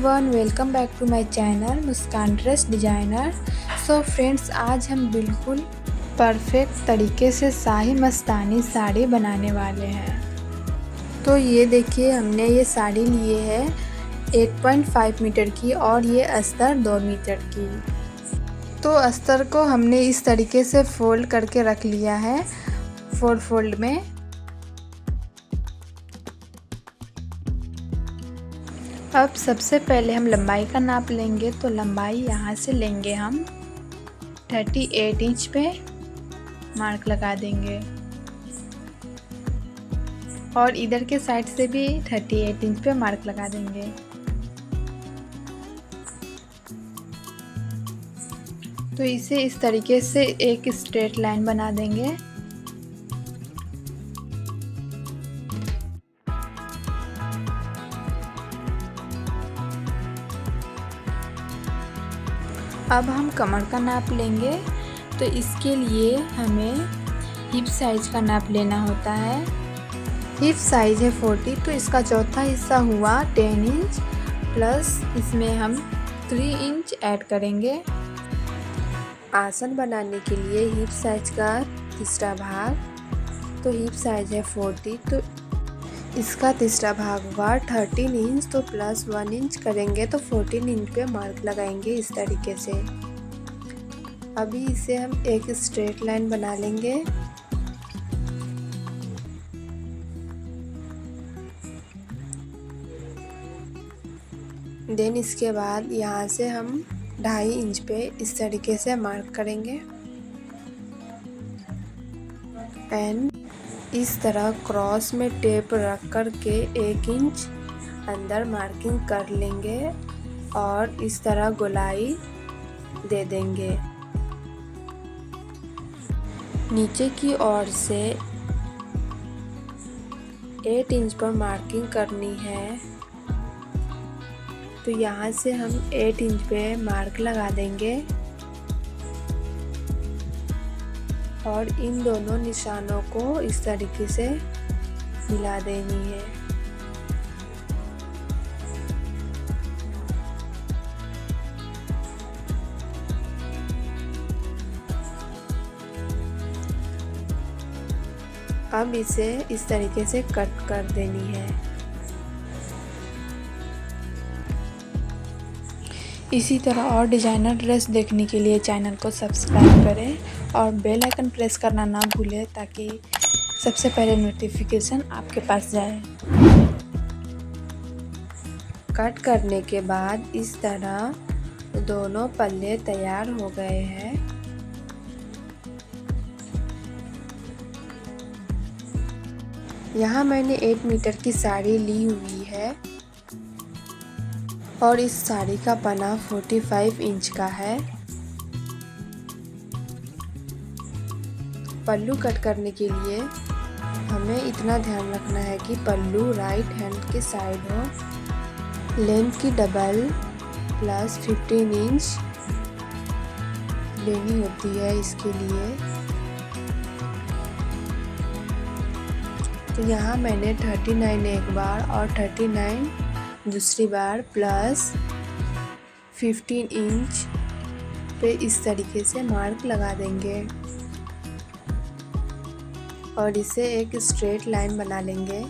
Everyone, welcome back to my channel Muskan dress designer. So friends, आज हम बिल्कुल perfect तरीके से शाही मस्तानी साड़ी बनाने वाले हैं। तो ये देखिए, हमने ये साड़ी लिए है 8.5 मीटर की और ये अस्तर 2 मीटर की। तो अस्तर को हमने इस तरीके से फोल्ड करके रख लिया है 4 फोल्ड में। अब सबसे पहले हम लंबाई का नाप लेंगे। तो लंबाई यहाँ से लेंगे हम 38 इंच पे मार्क लगा देंगे और इधर के साइड से भी 38 इंच पे मार्क लगा देंगे। तो इसे इस तरीके से एक स्ट्रेट लाइन बना देंगे। अब हम कमर का नाप लेंगे। तो इसके लिए हमें हिप साइज का नाप लेना होता है। हिप साइज है 40, तो इसका चौथा हिस्सा हुआ 10 इंच प्लस इसमें हम 3 इंच ऐड करेंगे। आसन बनाने के लिए हिप साइज का तीसरा भाग, तो हिप साइज है 40, तो इसका तीसरा भाग हुआ 13 इंच, तो प्लस 1 इंच करेंगे तो 14 इंच पे मार्क लगाएंगे इस तरीके से। अभी इसे हम एक स्ट्रेट लाइन बना लेंगे। देन इसके बाद यहाँ से हम 2.5 इंच पे इस तरीके से मार्क करेंगे एंड इस तरह क्रॉस में टेप रख कर के 1 इंच अंदर मार्किंग कर लेंगे और इस तरह गोलाई दे देंगे। नीचे की ओर से 8 इंच पर मार्किंग करनी है। तो यहाँ से हम 8 इंच पे मार्क लगा देंगे और इन दोनों निशानों को इस तरीके से मिला देनी है। अब इसे इस तरीके से कट कर देनी है। इसी तरह और डिजाइनर ड्रेस देखने के लिए चैनल को सब्सक्राइब करें और बेल आइकन प्रेस करना ना भूलें ताकि सबसे पहले नोटिफिकेशन आपके पास जाए। कट करने के बाद इस तरह दोनों पल्ले तैयार हो गए हैं। यहाँ मैंने 8 मीटर की साड़ी ली हुई है और इस साड़ी का पना 45 इंच का है। पल्लू कट करने के लिए हमें इतना ध्यान रखना है कि पल्लू राइट हैंड की साइड हो। लेंथ की डबल प्लस 15 इंच लेनी होती है इसके लिए। तो यहाँ मैंने 39 एक बार और 39 दूसरी बार प्लस 15 इंच पे इस तरीके से मार्क लगा देंगे और इसे एक स्ट्रेट लाइन बना लेंगे।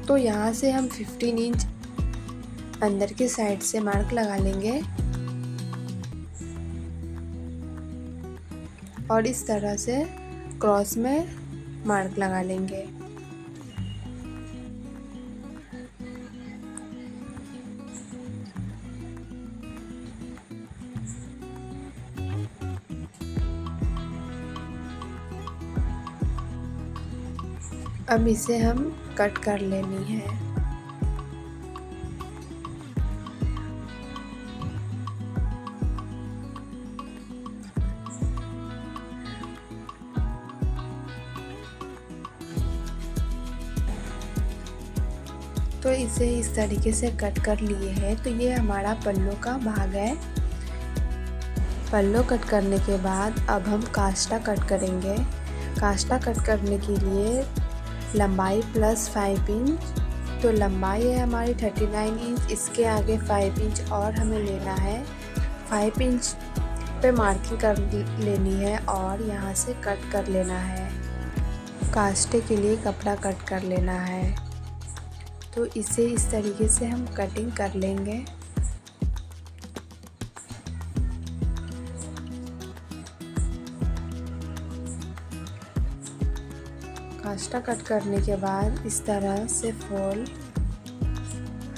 तो यहाँ से हम 15 इंच अंदर की साइड से मार्क लगा लेंगे और इस तरह से क्रॉस में मार्क लगा लेंगे। अब इसे हम कट कर लेनी है। तो इसे इस तरीके से कट कर लिए हैं। तो ये हमारा पल्लू का भाग है। पल्लू कट करने के बाद अब हम काष्टा कट करेंगे। काष्टा कट करने के लिए लंबाई प्लस 5 इंच तो लंबाई है हमारी 39 इंच, इसके आगे 5 इंच और हमें लेना है। 5 इंच पे मार्किंग कर लेनी है और यहाँ से कट कर लेना है। कास्टे के लिए कपड़ा कट कर लेना है। तो इसे इस तरीके से हम कटिंग कर लेंगे। कास्टा कट करने के बाद इस तरह से फोल्ड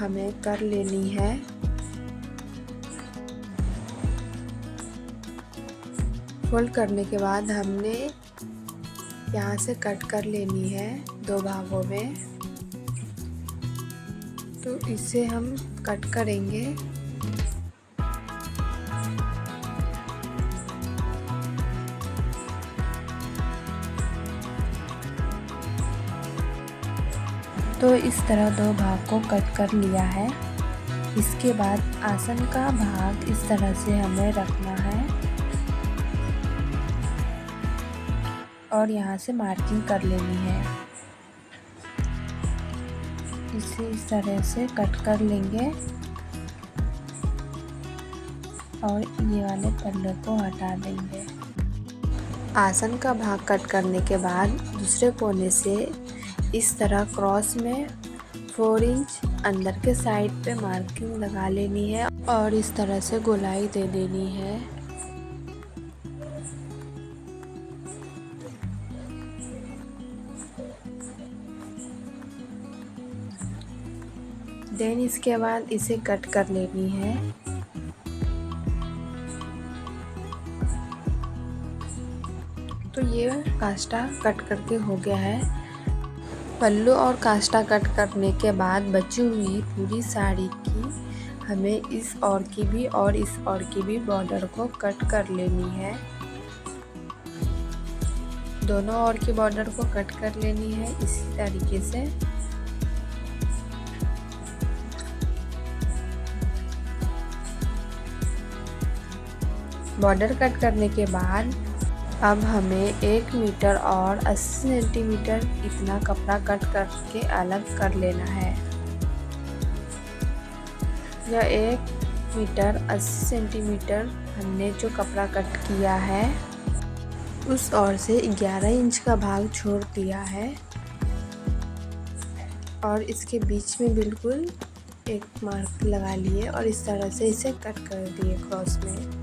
हमें कर लेनी है। फोल्ड करने के बाद हमने यहाँ से कट कर लेनी है 2 भागों में। तो इसे हम कट करेंगे। तो इस तरह 2 भाग को कट कर लिया है। इसके बाद आसन का भाग इस तरह से हमें रखना है और यहाँ से मार्किंग कर लेनी है। इसे इस तरह से कट कर लेंगे और ये वाले पल्ले को हटा देंगे। आसन का भाग कट करने के बाद दूसरे कोने से इस तरह क्रॉस में 4 इंच अंदर के साइड पे मार्किंग लगा लेनी है और इस तरह से गोलाई दे देनी है। देन इसके बाद इसे कट कर लेनी है। तो ये कास्टा कट करके हो गया है। पल्लू और कास्टा कट करने के बाद बची हुई पूरी साड़ी की हमें इस और की भी और इस और की भी बॉर्डर को कट कर लेनी है। दोनों और की बॉर्डर को कट कर लेनी है इसी तरीके से। बॉर्डर कट करने के बाद अब हमें 1 मीटर और 80 सेंटीमीटर इतना कपड़ा कट करके अलग कर लेना है। यह 1 मीटर 80 सेंटीमीटर हमने जो कपड़ा कट किया है उस ओर से 11 इंच का भाग छोड़ दिया है और इसके बीच में बिल्कुल एक मार्क लगा लिए और इस तरह से इसे कट कर दिए क्रॉस में।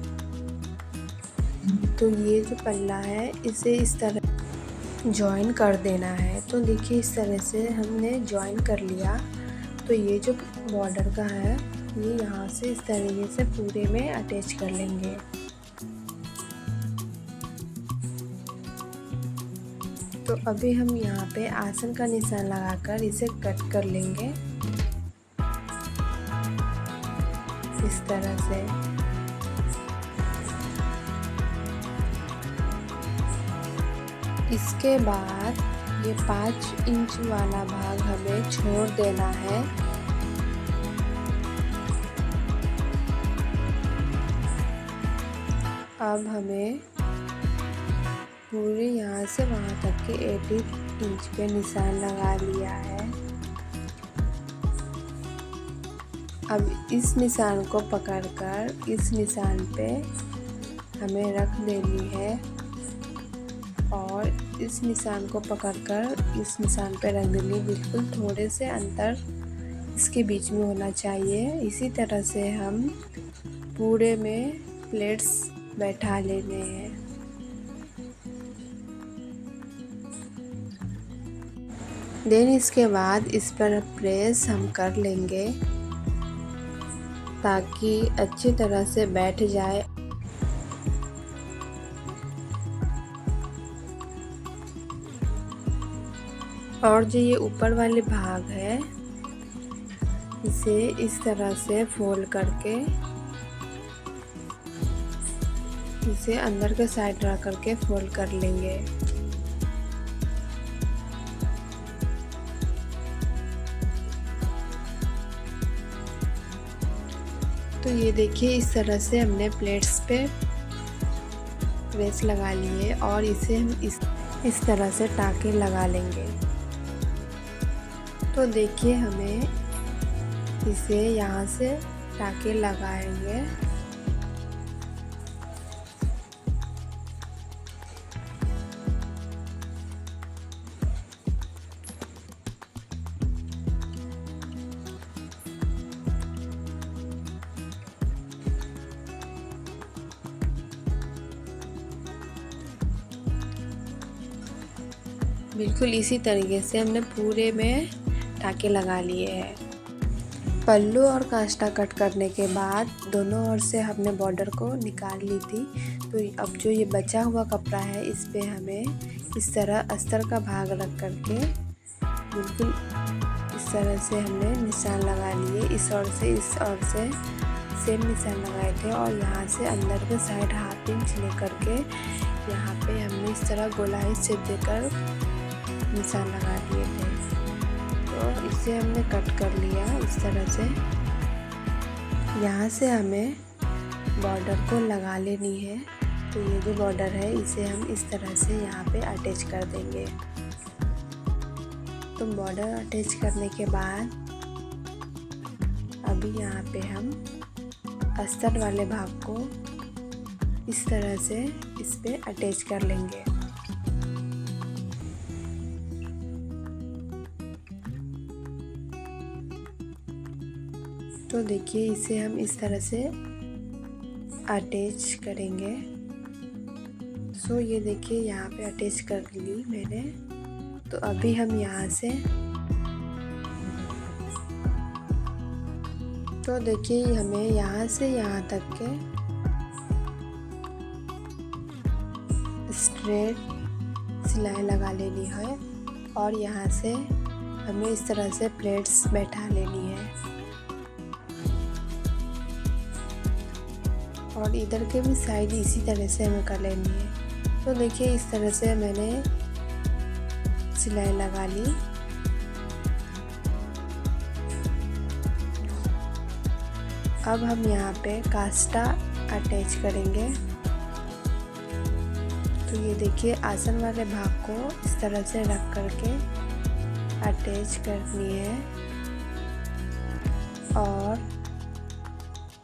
तो ये जो पल्ला है इसे इस तरह जॉइन कर देना है। तो देखिए इस तरह से हमने जॉइन कर लिया। तो ये जो बॉर्डर का है ये यहाँ से इस तरीके से पूरे में अटैच कर लेंगे। तो अभी हम यहाँ पे आसन का निशान लगाकर इसे कट कर लेंगे इस तरह से। इसके बाद ये 5 इंच वाला भाग हमें छोड़ देना है। अब हमें पूरे यहाँ से वहाँ तक के 18 इंच पे निशान लगा लिया है। अब इस निशान को पकड़कर इस निशान पे हमें रख देनी है और इस निशान को पकड़कर इस निशान पे रख देनी। बिल्कुल थोड़े से अंतर इसके बीच में होना चाहिए। इसी तरह से हम पूरे में प्लेट्स बैठा लेने हैं। देन इसके बाद इस पर प्रेस हम कर लेंगे ताकि अच्छी तरह से बैठ जाए। और जो ये ऊपर वाले भाग है इसे इस तरह से फोल्ड करके इसे अंदर के साइड रख करके फोल्ड कर लेंगे। तो ये देखिए इस तरह से हमने प्लेट्स पे प्रेस लगा लिए और इसे हम इस तरह से टाँके लगा लेंगे। तो देखिए हमें इसे यहाँ से टाके लगाएंगे। बिल्कुल इसी तरीके से हमने पूरे में टाके लगा लिए हैं। पल्लू और काष्टा कट करने के बाद दोनों ओर से हमने बॉर्डर को निकाल ली थी। तो अब जो ये बचा हुआ कपड़ा है इस पे हमें इस तरह अस्तर का भाग रख करके बिल्कुल इस तरह से हमने निशान लगा लिए। इस ओर से सेम निशान लगाए थे और यहाँ से अंदर के साइड 1/2 इंच ले करके यहाँ पे हमने इस तरह गोलाई से देकर निशान लगा दिए थे। तो इसे हमने कट कर लिया इस तरह से। यहाँ से हमें बॉर्डर को लगा लेनी है। तो ये जो बॉर्डर है इसे हम इस तरह से यहाँ पे अटैच कर देंगे। तो बॉर्डर अटैच करने के बाद अभी यहाँ पे हम अस्तर वाले भाग को इस तरह से इस पे अटैच कर लेंगे। तो देखिए इसे हम इस तरह से अटैच करेंगे। सो ये देखिए यहाँ पे अटैच कर ली मैंने। तो अभी हम यहाँ से तो देखिए हमें यहाँ से यहाँ तक के स्ट्रेट सिलाई लगा लेनी है और यहाँ से हमें इस तरह से प्लेट्स बैठा लेनी है और इधर के भी साइड इसी तरह से हमें कर लेनी है। तो देखिए इस तरह से मैंने सिलाई लगा ली। अब हम यहाँ पे काष्टा अटैच करेंगे। तो ये देखिए आसन वाले भाग को इस तरह से रख करके अटैच करनी है और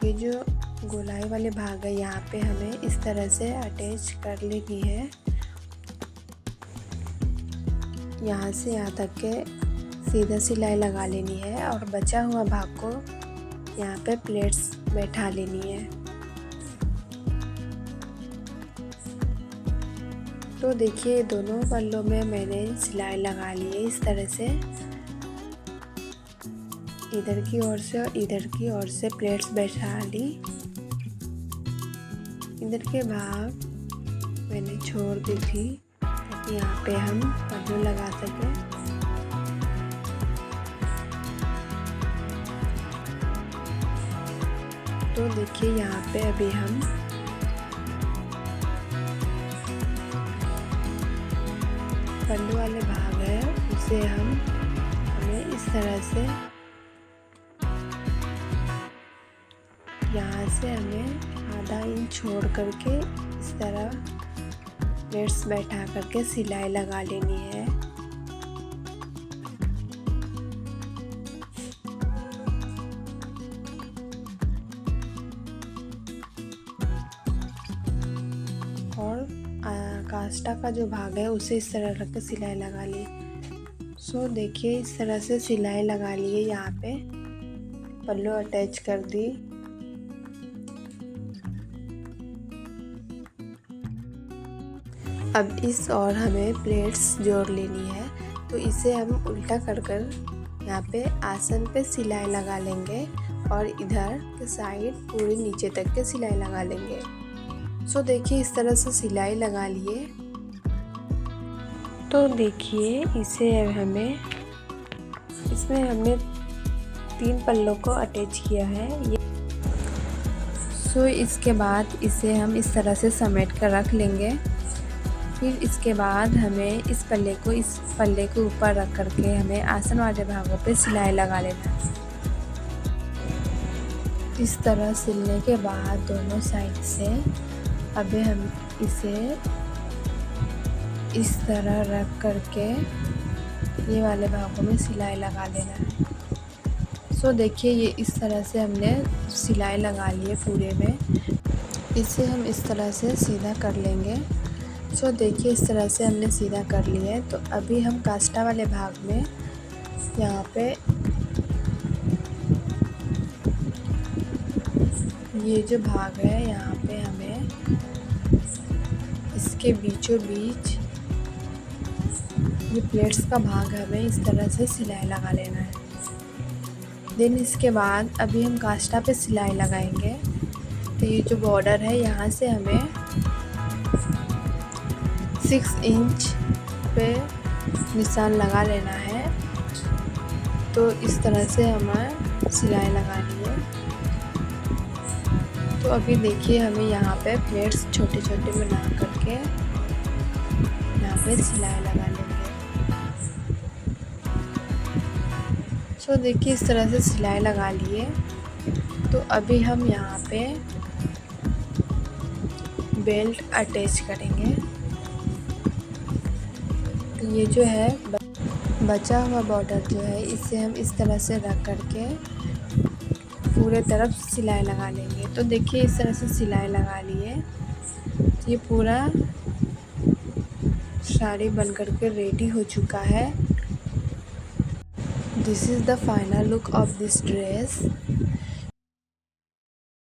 ये जो गोलाई वाले भाग है यहाँ पे हमें इस तरह से अटैच कर लेनी है। यहाँ से यहाँ तक के सीधा सिलाई लगा लेनी है और बचा हुआ भाग को यहाँ पे प्लेट्स बैठा लेनी है। तो देखिए दोनों पल्लों में मैंने सिलाई लगा ली है इस तरह से। इधर की ओर से और इधर की ओर से प्लेट्स बैठा ली। इधर के भाग मैंने छोड़ दी थी ताकि यहाँ पे हम पल्लू लगा सकें। तो देखिए यहाँ पे अभी हम पल्लू वाले भाग है उसे हमें इस तरह से यहाँ से हमें 1/2 इंच छोड़ करके इस तरह प्लेट्स बैठा करके सिलाई लगा लेनी है। और काष्टा का जो भाग है उसे इस तरह रख के सिलाई लगा ली। सो देखिए इस तरह से सिलाई लगा लिए। यहाँ पे पल्लू अटैच कर दी। अब इस और हमें प्लेट्स जोड़ लेनी है। तो इसे हम उल्टा कर यहाँ पे आसन पे सिलाई लगा लेंगे और इधर के साइड पूरी नीचे तक के सिलाई लगा लेंगे। सो देखिए इस तरह से सिलाई लगा लिए। तो देखिए इसे इसमें हमने 3 पल्लों को अटैच किया है। सो इसके बाद इसे हम इस तरह से समेट कर रख लेंगे। फिर इसके बाद हमें इस पल्ले के ऊपर रख करके हमें आसन वाले भागों पे सिलाई लगा लेना है। इस तरह सिलने के बाद दोनों साइड से अभी हम इसे इस तरह रख करके ये वाले भागों में सिलाई लगा लेना है। सो देखिए ये इस तरह से हमने सिलाई लगा ली है पूरे में। इसे हम इस तरह से सीधा कर लेंगे। सो देखिए इस तरह से हमने सीधा कर लिया है। तो अभी हम काष्ठा वाले भाग में यहाँ पे ये जो भाग है यहाँ पे हमें इसके बीचों बीच ये प्लेट्स का भाग हमें इस तरह से सिलाई लगा लेना है। देन इसके बाद अभी हम काष्ठा पे सिलाई लगाएंगे। तो ये जो बॉर्डर है यहाँ से हमें 6 इंच पे निशान लगा लेना है। तो इस तरह से हमें सिलाई लगानी है। तो अभी देखिए हमें यहाँ पे प्लेट्स छोटे छोटे बना करके यहाँ पे सिलाई लगा लेंगे। सो देखिए इस तरह से सिलाई लगा लिए। तो अभी हम यहाँ पे बेल्ट अटैच करेंगे। तो ये जो है बचा हुआ बॉर्डर जो है इसे हम इस तरह से रख करके पूरे तरफ सिलाई लगा लेंगे। तो देखिए इस तरह से सिलाई लगा लिए। तो ये पूरा साड़ी बन करके रेडी हो चुका है। This is the final look of this dress.